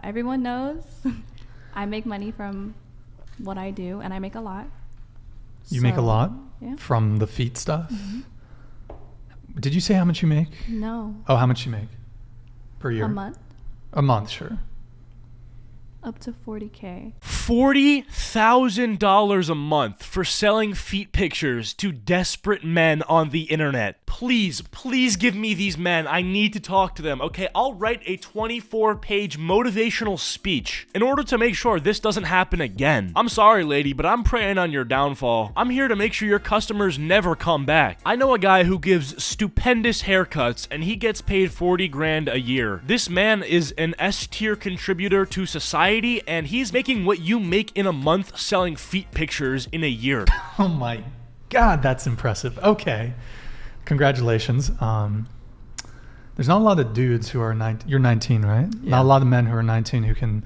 Everyone knows I make money from what I do, and I make a lot. You make a lot Yeah. from the feet stuff? Mm-hmm. Did you say how much you make? No. Oh, how much you make per year? A month? A month, sure. Up to 40K. $40,000 a month for selling feet pictures to desperate men on the internet. Please, please give me these men. I need to talk to them. Okay, I'll write a 24-page motivational speech in order to make sure this doesn't happen again. I'm sorry, lady, but I'm preying on your downfall. I'm here to make sure your customers never come back. I know a guy who gives stupendous haircuts and he gets paid 40 grand a year. This man is an S-tier contributor to society and he's making what you make in a month selling feet pictures in a year. Oh my God, that's impressive. Okay. Congratulations. There's not a lot of dudes who are 19. You're 19, right? Yeah. Not a lot of men who are 19 who can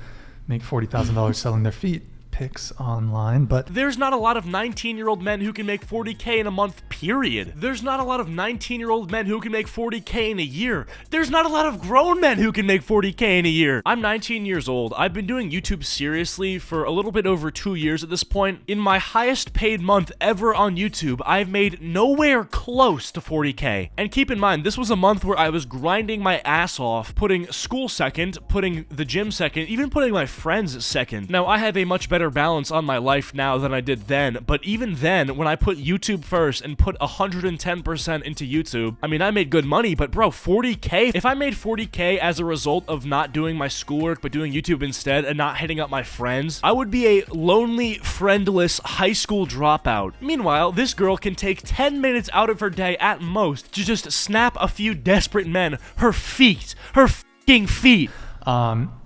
make $40,000 selling their feet pics online, but There's not a lot of 19-year-old men who can make 40K in a month, period. There's not a lot of 19-year-old men who can make 40K in a year. There's not a lot of grown men who can make 40K in a year. I'm 19 years old. I've been doing YouTube seriously for a little bit over 2 years at this point. In my highest paid month ever on YouTube, I've made nowhere close to 40K. And keep in mind, this was a month where I was grinding my ass off, putting school second, putting the gym second, even putting my friends second. Now, I have a much better balance on my life now than I did then, but even then, when I put YouTube first and put 110% into YouTube, I mean, I made good money, but bro, 40K? If I made 40K as a result of not doing my schoolwork, but doing YouTube instead and not hitting up my friends, I would be a lonely, friendless high school dropout. Meanwhile, this girl can take 10 minutes out of her day at most to just snap a few desperate men, her feet, her f***ing feet.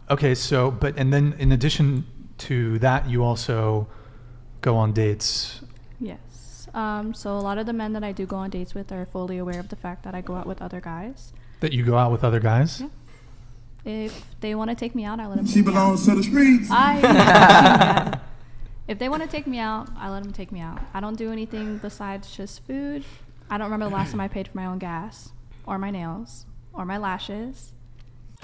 okay, so, but, and then in addition to that, you also go on dates. Yes. So a lot of the men that I do go on dates with are fully aware of the fact that I go out with other guys. That you go out with other guys? Yeah. If they want to take me out, I let them She take me out. belongs to the streets. Yeah. If they want to take me out, I let them take me out. I don't do anything besides just food. I don't remember the last time I paid for my own gas, or my nails, or my lashes.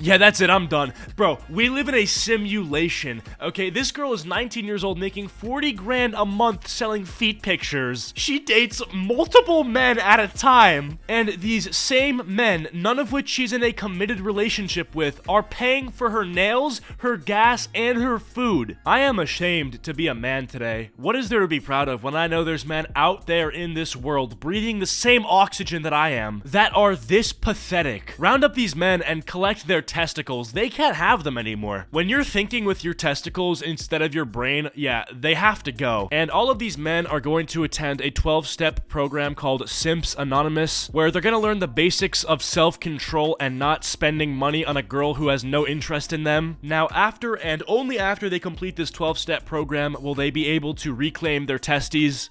Yeah, that's it. I'm done. Bro, we live in a simulation, okay? This girl is 19 years old making 40 grand a month selling feet pictures. She dates multiple men at a time. And these same men, none of which she's in a committed relationship with, are paying for her nails, her gas, and her food. I am ashamed to be a man today. What is there to be proud of when I know there's men out there in this world breathing the same oxygen that I am that are this pathetic? Round up these men and collect their testicles. They can't have them anymore. When you're thinking with your testicles instead of your brain, yeah, they have to go. And all of these men are going to attend a 12-step program called Simps Anonymous, where they're going to learn the basics of self-control and not spending money on a girl who has no interest in them. Now, after and only after they complete this 12-step program will they be able to reclaim their testes.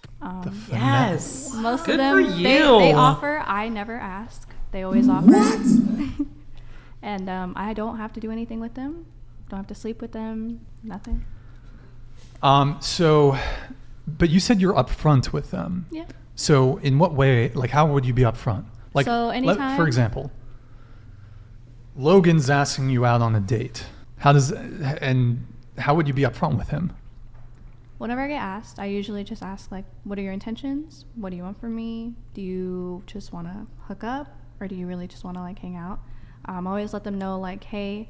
Yes. Most Good of them, for they you. offer. I never ask. They always offer. What? And I don't have to do anything with them. Don't have to sleep with them. Nothing. So, but you said you're upfront with them. Yeah. So in what way, like how would you be upfront? Like, So anytime- for example, Logan's asking you out on a date. How would you be upfront with him? Whenever I get asked, I usually just ask, like, what are your intentions? What do you want from me? Do you just want to hook up? Or do you really just want to, like, hang out? I always let them know, like, hey,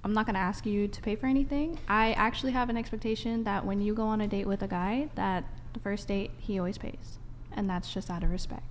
I'm not going to ask you to pay for anything. I actually have an expectation that when you go on a date with a guy, that the first date, he always pays. And that's just out of respect.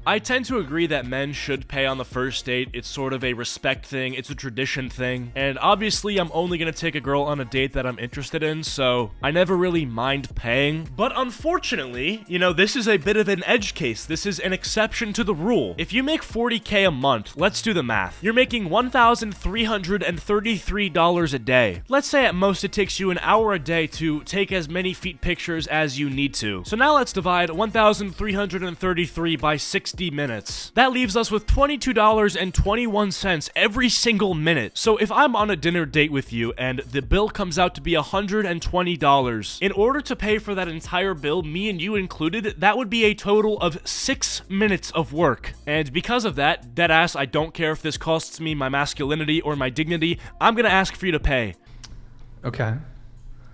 I tend to agree that men should pay on the first date. It's sort of a respect thing. It's a tradition thing. And obviously, I'm only going to take a girl on a date that I'm interested in, so I never really mind paying. But unfortunately, you know, this is a bit of an edge case. This is an exception to the rule. If you make 40K a month, let's do the math. You're making $1,333 a day. Let's say at most it takes you an hour a day to take as many feet pictures as you need to. So now let's divide 1,333 by 60 60 minutes. That leaves us with $22.21 every single minute. So if I'm on a dinner date with you and the bill comes out to be $120, in order to pay for that entire bill, me and you included, that would be a total of 6 minutes of work. And because of that, deadass, I don't care if this costs me my masculinity or my dignity, I'm gonna ask for you to pay. Okay.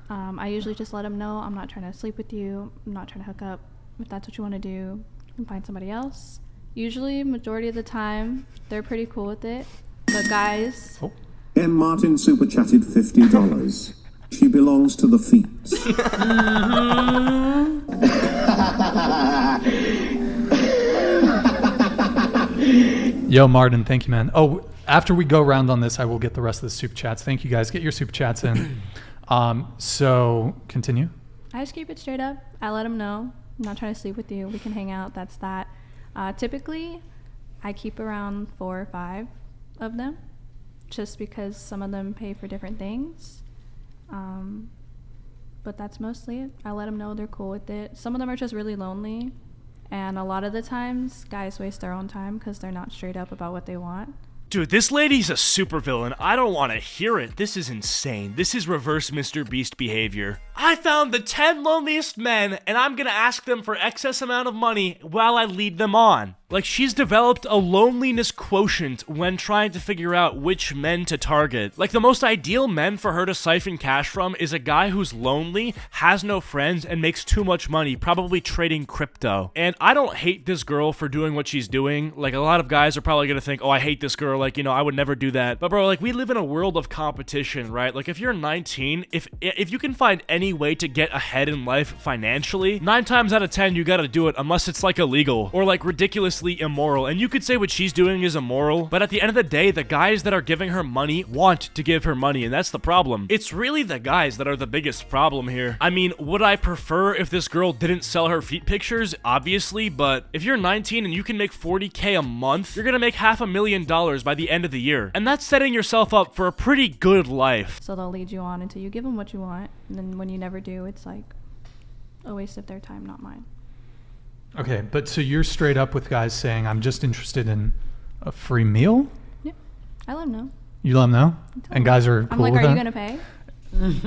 I usually just let them know I'm not trying to sleep with you. I'm not trying to hook up. If that's what you want to do, you can find somebody else. Usually, majority of the time, they're pretty cool with it. But guys, Oh. M. Martin super chatted $50. She belongs to the feet. Yo, Martin, thank you, man. Oh, after we go around on this, I will get the rest of the super chats. Thank you, guys. Get your super chats in. So, continue. I just keep it straight up. I let them know I'm not trying to sleep with you. We can hang out. That's that. Typically, I keep around 4 or 5 of them, just because some of them pay for different things. But that's mostly it. I let them know they're cool with it. Some of them are just really lonely, and a lot of the times, guys waste their own time because they're not straight up about what they want. Dude, this lady's a supervillain. I don't want to hear it. This is insane. This is reverse Mr. Beast behavior. I found the 10 loneliest men, and I'm gonna ask them for excess amount of money while I lead them on. Like, she's developed a loneliness quotient when trying to figure out which men to target. Like, the most ideal men for her to siphon cash from is a guy who's lonely, has no friends, and makes too much money, probably trading crypto. And I don't hate this girl for doing what she's doing. Like, a lot of guys are probably gonna think, oh, I hate this girl, like, you know, I would never do that. But bro, like, we live in a world of competition, right? Like, if you're 19, if you can find any way to get ahead in life financially, 9 times out of 10, you gotta do it unless it's like illegal or like ridiculously immoral. And you could say what she's doing is immoral, but at the end of the day, the guys that are giving her money want to give her money, and that's the problem. It's really the guys that are the biggest problem here. I mean, would I prefer if this girl didn't sell her feet pictures? Obviously, but if you're 19 and you can make $40K a month, you're gonna make $500,000 by the end of the year. And that's setting yourself up for a pretty good life. So they'll lead you on until you give them what you want, and then when you never do, it's like a waste of their time, not mine. Okay, but so you're straight up with guys saying, I'm just interested in a free meal? Yeah, I let them know. You let them know? And guys are cool I'm like, with are you that? gonna pay?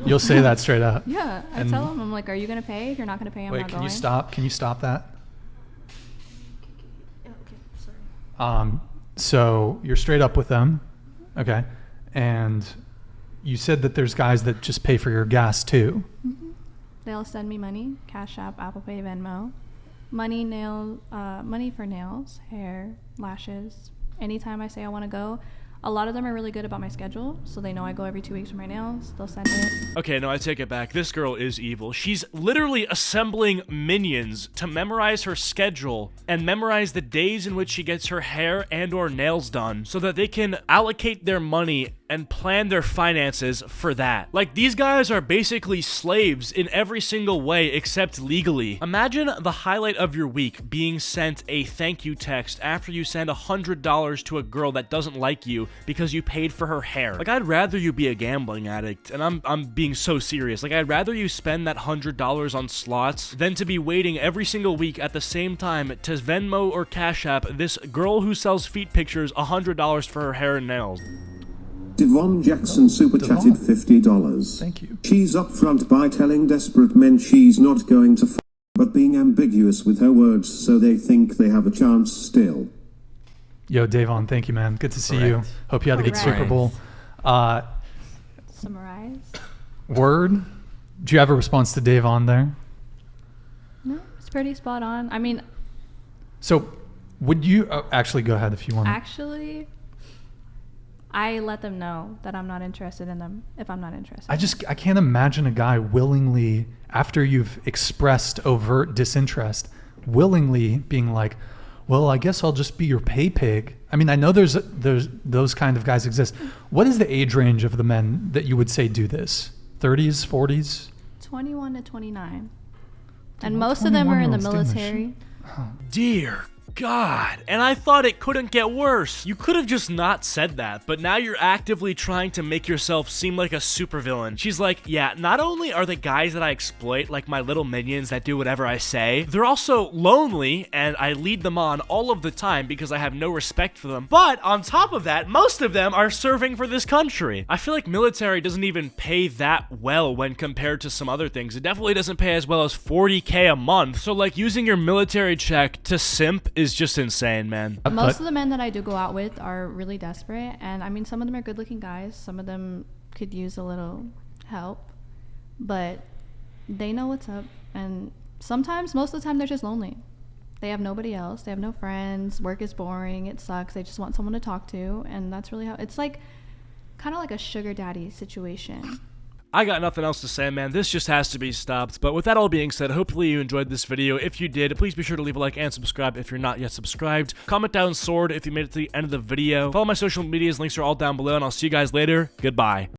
You'll say that straight up. Yeah, I And- tell them, I'm like, are you gonna pay? If you're not gonna pay, I'm Wait, not can going. you stop? Can you stop that? Okay, sorry. So you're straight up with them, okay? And you said that there's guys that just pay for your gas too. They'll send me money, Cash App, Apple Pay, Venmo. Money for nails, hair, lashes. Anytime I say I want to go, a lot of them are really good about my schedule, so they know I go every 2 weeks for my nails. They'll send it. Okay, no, I take it back. This girl is evil. She's literally assembling minions to memorize her schedule and memorize the days in which she gets her hair and or nails done so that they can allocate their money and plan their finances for that. Like, these guys are basically slaves in every single way except legally. Imagine the highlight of your week being sent a thank you text after you send $100 to a girl that doesn't like you because you paid for her hair. Like, I'd rather you be a gambling addict, and I'm being so serious. Like, I'd rather you spend that $100 on slots than to be waiting every single week at the same time to Venmo or Cash App this girl who sells feet pictures $100 for her hair and nails. Devon Jackson super chatted $50. Thank you. She's upfront by telling desperate men she's not going to but being ambiguous with her words so they think they have a chance still. Yo, Davon, thank you, man. Good to see you. Correct. Hope you had a good Super Correct. Bowl. Summarize. Word? Do you have a response to Davon there? No, it's pretty spot on. I mean, So would you actually go ahead if you want? actually, I let them know that I'm not interested in them if I'm not interested. I can't imagine a guy willingly, after you've expressed overt disinterest, willingly being like, well, I guess I'll just be your pay pig. I mean, I know there's those kind of guys exist. What is the age range of the men that you would say do this? 30s, 40s? 21 to 29. And most of them are in the 21-year-olds doing this military. Dear God, and I thought it couldn't get worse. You could have just not said that, but now you're actively trying to make yourself seem like a supervillain. She's like, yeah, not only are the guys that I exploit like my little minions that do whatever I say, they're also lonely and I lead them on all of the time because I have no respect for them. But on top of that, most of them are serving for this country. I feel like military doesn't even pay that well when compared to some other things. It definitely doesn't pay as well as 40K a month. So like using your military check to simp is just insane, man. Most of the men that I do go out with are really desperate, and I mean, some of them are good looking guys, some of them could use a little help, but they know what's up, and sometimes, most of the time, they're just lonely. They have nobody else, they have no friends, work is boring, it sucks, they just want someone to talk to, and that's really how it's like, kind of like a sugar daddy situation. I got nothing else to say, man. This just has to be stopped. But with that all being said, hopefully you enjoyed this video. If you did, please be sure to leave a like and subscribe if you're not yet subscribed. Comment down sword if you made it to the end of the video. Follow my social medias, links are all down below, and I'll see you guys later. Goodbye.